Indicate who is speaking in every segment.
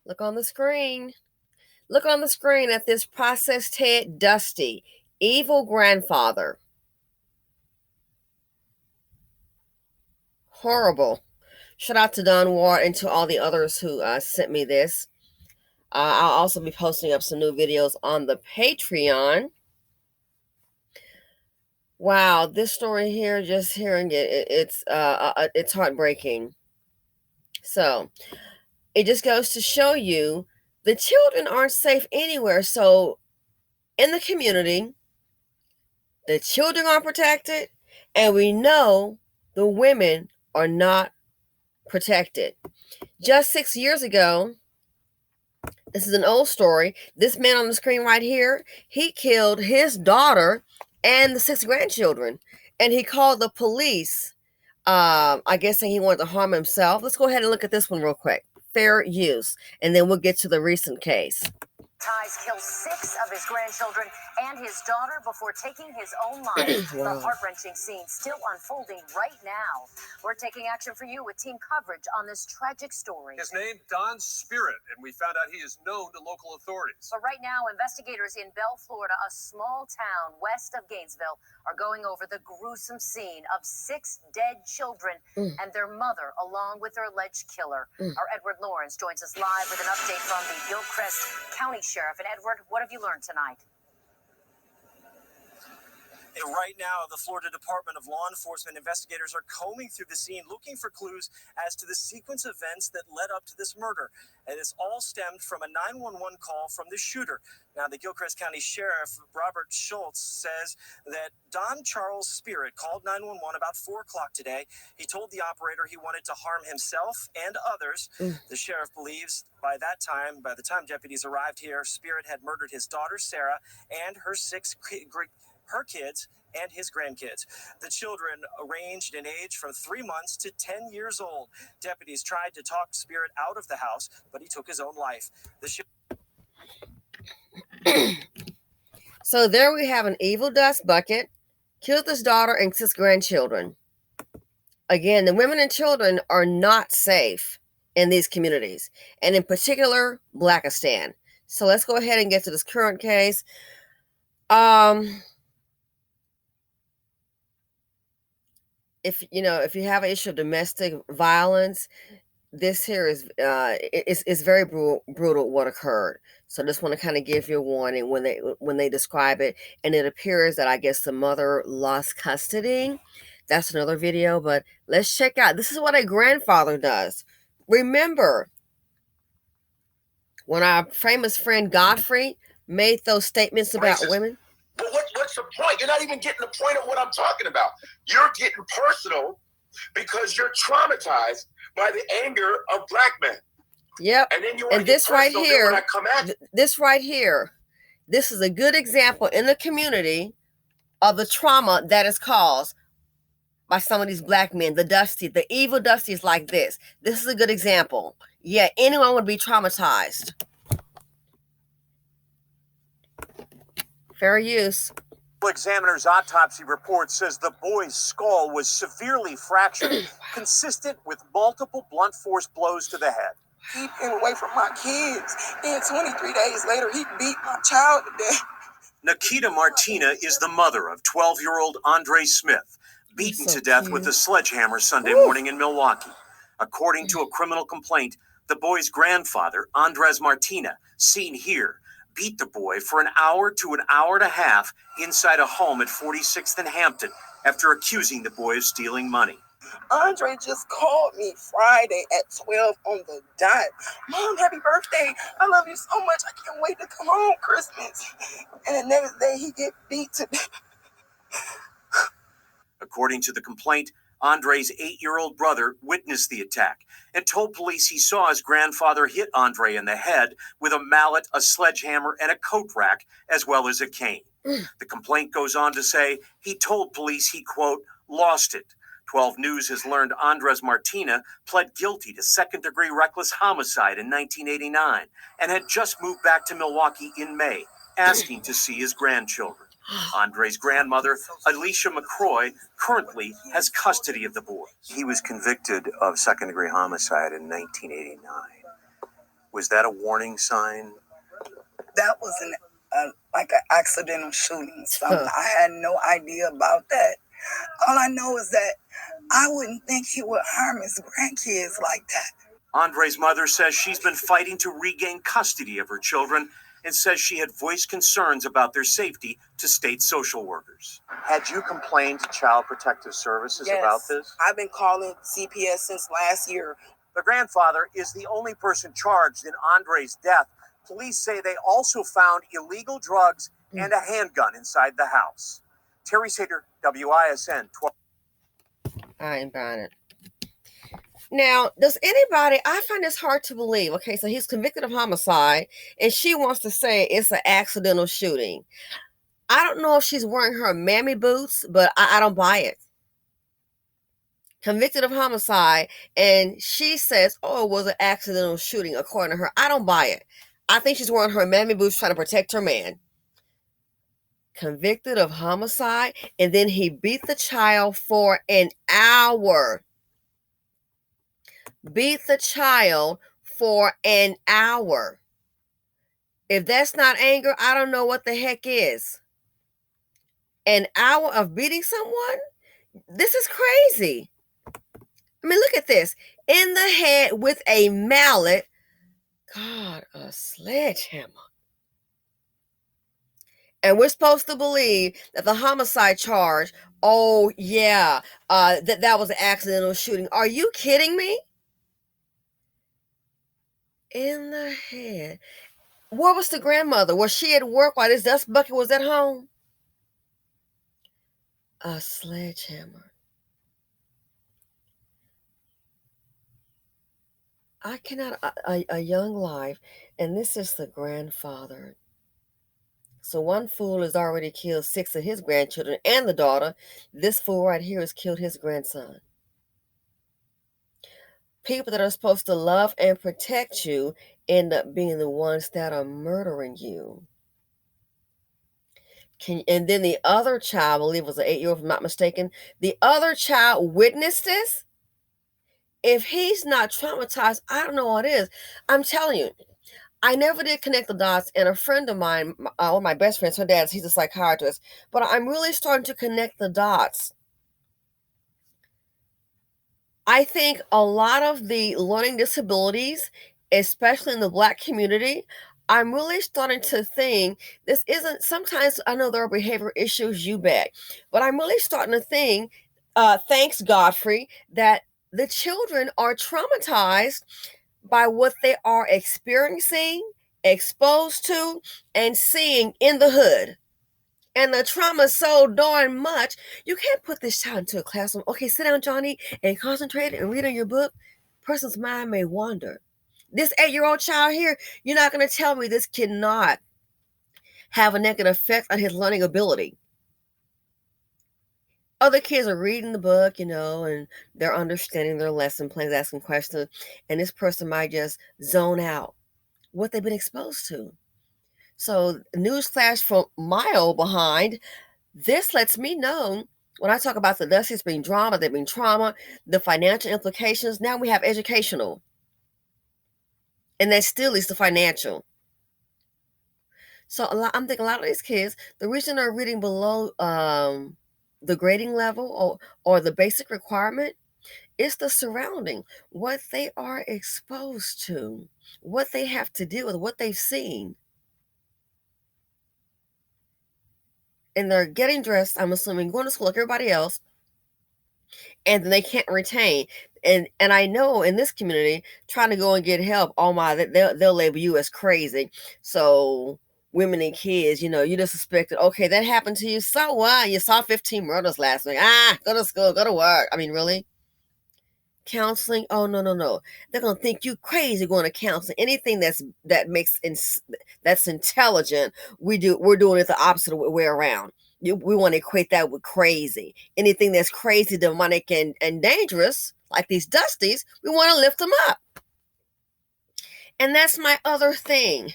Speaker 1: Look on the screen. Look on the screen at this processed head, Dusty, evil grandfather. Horrible. Shout out to Don Ward and to all the others who sent me this. I'll also be posting up some new videos on the Patreon. Wow, this story here, just hearing it's heartbreaking. So it just goes to show you the children aren't safe anywhere. So in the community, the children are protected, and we know the women are not protected. Just 6 years ago, this is an old story. This man on the screen right here, he killed his daughter and the 6 grandchildren, and he called the police. I guess saying he wanted to harm himself. Let's go ahead and look at this one real quick. Fair use, and then we'll get to the recent case.
Speaker 2: Ties killed 6 of his grandchildren and his daughter before taking his own life.
Speaker 1: Wow.
Speaker 2: The heart-wrenching scene still unfolding right now. We're taking action for you with team coverage on this tragic story.
Speaker 3: His name, Don Spirit, and we found out he is known to local authorities.
Speaker 2: But right now, investigators in Bell, Florida, a small town west of Gainesville, are going over the gruesome scene of 6 dead children and their mother, along with their alleged killer. Our Edward Lawrence joins us live with an update from the Gilchrist County Sheriff. And Edward, what have you learned tonight?
Speaker 4: Right now, the Florida Department of Law Enforcement investigators are combing through the scene, looking for clues as to the sequence of events that led up to this murder. And this all stemmed from a 911 call from the shooter. Now, the Gilchrist County Sheriff, Robert Schultz, says that Don Charles Spirit called 911 about 4 o'clock today. He told the operator he wanted to harm himself and others. The sheriff believes by the time deputies arrived here, Spirit had murdered his daughter, Sarah, and her kids and his grandkids. The children ranged in age from 3 months to 10 years old. Deputies tried to talk Spirit out of the house, but he took his own life.
Speaker 1: So there we have an evil dust bucket, killed his daughter and 6 grandchildren. Again, the women and children are not safe in these communities, and in particular, Blackistan. So let's go ahead and get to this current case. If you have an issue of domestic violence, this here is very brutal what occurred. So I just want to kind of give you a warning when they describe it. And it appears that I guess the mother lost custody. That's another video, but let's check out. This is what a grandfather does. Remember when our famous friend Godfrey made those statements about women?
Speaker 5: But what's the point? You're not even getting the point of what I'm talking about. You're getting personal because you're traumatized by the anger of black men.
Speaker 1: Yep.
Speaker 5: And then
Speaker 1: this right here, this is a good example in the community of the trauma that is caused by some of these black men. The evil Dusties like this. This is a good example. Yeah, anyone would be traumatized. Fair use.
Speaker 6: Examiner's autopsy report says the boy's skull was severely fractured, consistent with multiple blunt force blows to the head.
Speaker 7: Keep him away from my kids. Then 23 days later, he beat my child to death.
Speaker 6: Nikita Martina is the mother of 12-year-old Andre Smith, beaten to death with a sledgehammer Sunday morning in Milwaukee. According to a criminal complaint, the boy's grandfather, Andres Martina, seen here, beat the boy for an hour to an hour and a half inside a home at 46th and Hampton after accusing the boy of stealing money.
Speaker 7: Andre just called me Friday at 12 on the dot. Mom, happy birthday. I love you so much. I can't wait to come home Christmas. And the next day he get beat to death.
Speaker 6: According to the complaint, Andre's 8-year-old brother witnessed the attack and told police he saw his grandfather hit Andre in the head with a mallet, a sledgehammer, and a coat rack, as well as a cane. The complaint goes on to say he told police he, quote, lost it. 12 News has learned Andres Martina pled guilty to second-degree reckless homicide in 1989 and had just moved back to Milwaukee in May, asking to see his grandchildren. Andre's grandmother, Alicia McCroy, currently has custody of the boy.
Speaker 8: He was convicted of second-degree homicide in 1989.
Speaker 6: Was that a warning sign?
Speaker 7: That was like an accidental shooting. Something I had no idea about that. All I know is that I wouldn't think he would harm his grandkids like that.
Speaker 6: Andre's mother says she's been fighting to regain custody of her children and says she had voiced concerns about their safety to state social workers. Had you complained to Child Protective Services about this?
Speaker 7: I've been calling CPS since last year.
Speaker 6: The grandfather is the only person charged in Andre's death. Police say they also found illegal drugs and a handgun inside the house. Terry Sater, WISN 12.
Speaker 1: I ain't buying it. Now, does anybody, I find this hard to believe. Okay, so he's convicted of homicide, and she wants to say it's an accidental shooting. I don't know if she's wearing her mammy boots, but I don't buy it. Convicted of homicide, and she says, oh, it was an accidental shooting, according to her. I don't buy it. I think she's wearing her mammy boots trying to protect her man. Convicted of homicide, and then he beat the child for an hour. Beat the child for an hour. If that's not anger, I don't know what the heck is. An hour of beating someone? This is crazy. I mean, look at this. In the head with a mallet. God, a sledgehammer. And we're supposed to believe that the homicide charge, oh yeah, that was an accidental shooting. Are you kidding me? In the head. Where was the grandmother? Was she at work while this dust bucket was at home? A sledgehammer. I cannot, a young life, and this is the grandfather. So one fool has already killed 6 of his grandchildren and the daughter. This fool right here has killed his grandson. People that are supposed to love and protect you end up being the ones that are murdering you. And then the other child, I believe it was an 8-year-old, if I'm not mistaken, the other child witnessed this. If he's not traumatized, I don't know what is. I'm telling you, I never did connect the dots, and a friend of mine, one of my best friends, her dad, he's a psychiatrist, but I'm really starting to connect the dots. I think a lot of the learning disabilities, especially in the Black community, I'm really starting to think this isn't, sometimes I know there are behavioral issues, you bet, but I'm really starting to think, thanks Godfrey, that the children are traumatized by what they are experiencing, exposed to, and seeing in the hood. And the trauma is so darn much, you can't put this child into a classroom. Okay, sit down, Johnny, and concentrate and read on your book. Person's mind may wander. This 8-year-old child here, you're not going to tell me this cannot have a negative effect on his learning ability. Other kids are reading the book, and they're understanding their lesson plans, asking questions, and this person might just zone out what they've been exposed to. So, newsflash from my old behind, this lets me know when I talk about the dusties being drama, there being trauma, the financial implications. Now we have educational, and that still is the financial. So I'm thinking a lot of these kids, the reason they're reading below the grading level or the basic requirement is the surrounding, what they are exposed to, what they have to deal with, what they've seen. And they're getting dressed, I'm assuming, going to school like everybody else, and then they can't retain. And I know in this community, trying to go and get help, oh my, they'll label you as crazy. So women and kids, you just suspected, okay, that happened to you. So what? You saw 15 murders last week. Go to school, go to work. I mean, really? Counseling? Oh, no. They're going to think you crazy going to counseling. Anything that's intelligent, we're doing it the opposite way around. We want to equate that with crazy. Anything that's crazy, demonic, and dangerous, like these dusties, we want to lift them up. And that's my other thing.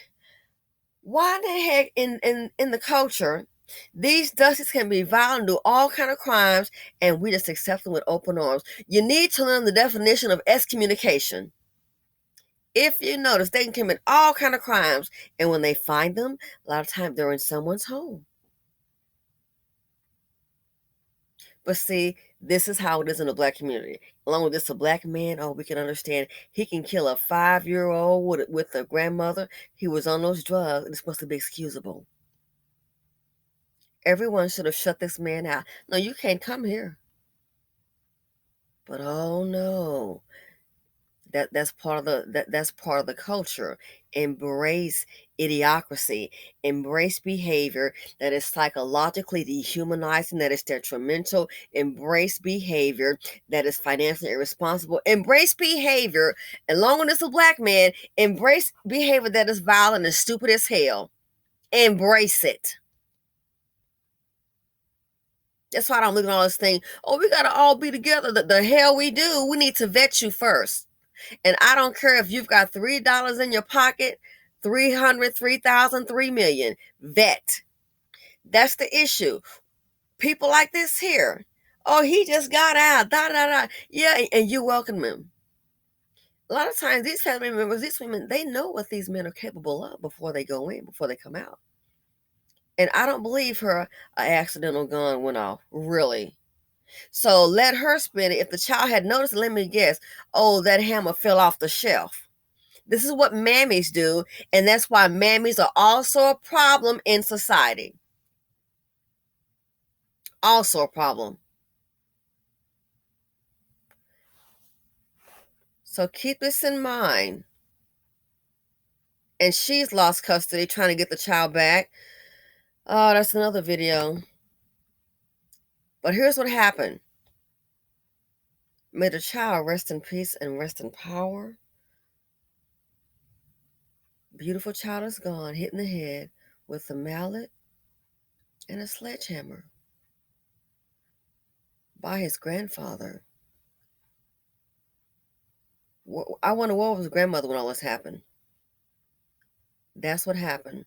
Speaker 1: Why the heck in the culture, these dusties can be violent, do all kind of crimes, and we just accept them with open arms? You need to learn the definition of excommunication. If you notice, they can commit all kind of crimes, and when they find them, a lot of times they're in someone's home. But see, this is how it is in the black community. Along with this, a black man, oh, we can understand. He can kill a 5-year-old with a grandmother. He was on those drugs. It's supposed to be excusable. Everyone should have shut this man out. No, you can't come here. But oh no, that's part of that's part of the culture. Embrace idiocracy. Embrace behavior that is psychologically dehumanizing, that is detrimental. Embrace behavior that is financially irresponsible. Embrace behavior, along with this a black man, embrace behavior that is violent and stupid as hell. Embrace it. That's why I don't look at all this thing. Oh, we gotta all be together. The hell we do. We need to vet you first. And I don't care if you've got $3 in your pocket, 300, 3,000, 3,000,000. Vet. That's the issue. People like this here. Oh, he just got out. Da da da. Yeah, and you welcome him. A lot of times, these family members, these women, they know what these men are capable of before they go in, before they come out. And I don't believe her accidental gun went off. Really. So let her spin it. If the child had noticed, let me guess. Oh, that hammer fell off the shelf. This is what mammies do, and that's why mammies are also a problem in society. Also a problem. So keep this in mind. And she's lost custody trying to get the child back. Oh, that's another video. But here's what happened. May the child rest in peace and rest in power. Beautiful child is gone, hit in the head with a mallet and a sledgehammer by his grandfather. I wonder what was his grandmother when all this happened. That's what happened.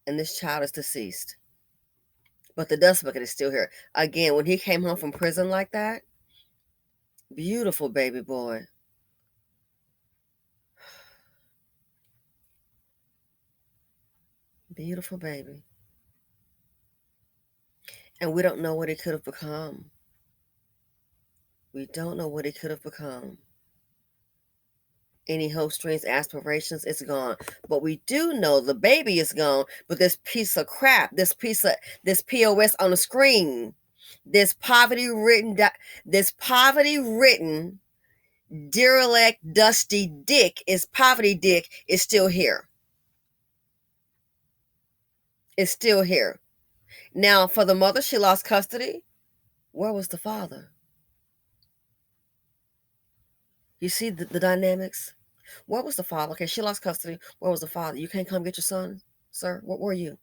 Speaker 1: And this child is deceased. But the dust bucket is still here. Again, when he came home from prison like that, beautiful baby boy. Beautiful baby. And we don't know what he could have become. We don't know what he could have become. Any hopes, dreams, aspirations, it's gone. But we do know the baby is gone. But this piece of crap, this POS on the screen, this poverty-ridden, derelict, dusty dick poverty dick is still here. It's still here. Now, for the mother, she lost custody. Where was the father? You see the dynamics? Where was the father? Okay, she lost custody. Where was the father? You can't come get your son, sir? What were you?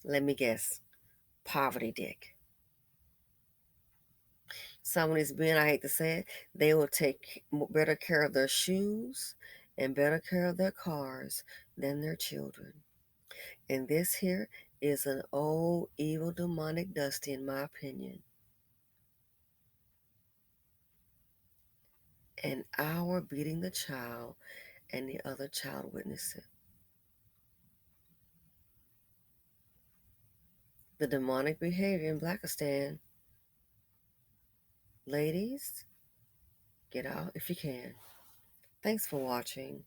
Speaker 1: Let me guess. Poverty dick. Some of these men, I hate to say it, they will take better care of their shoes and better care of their cars than their children. And this here is an old, evil, demonic Dusty, in my opinion. An hour beating the child and the other child witnessed it. The demonic behavior in Blackistan. Ladies, get out if you can. Thanks for watching.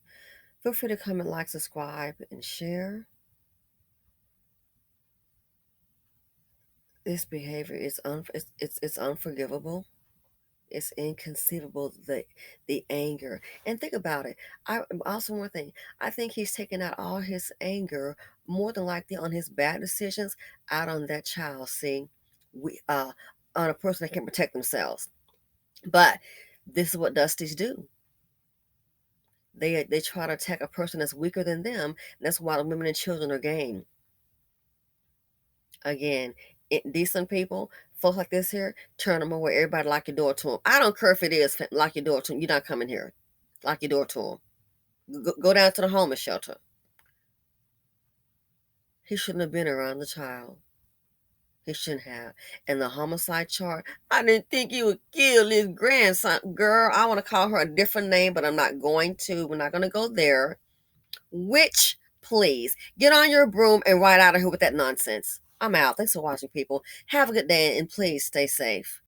Speaker 1: Feel free to comment, like, subscribe, and share. This behavior is it's unforgivable. It's inconceivable, the anger. And think about it. Also, one thing, I think he's taking out all his anger, more than likely on his bad decisions, out on that child. See, on a person that can protect themselves. But this is what Dusties do. They try to attack a person that's weaker than them. And that's why the women and children are game. Again, decent people, folks like this here, turn them away. Everybody lock your door to them. I don't care if it is lock your door to them. You're not coming here. Lock your door to them. Go down to the homeless shelter. He shouldn't have been around the child. He shouldn't have. And the homicide chart, I didn't think he would kill his grandson. Girl, I want to call her a different name, but I'm not going to. We're not going to go there. Witch, please get on your broom and ride out of here with that nonsense. I'm out. Thanks for watching, people. Have a good day, and please stay safe.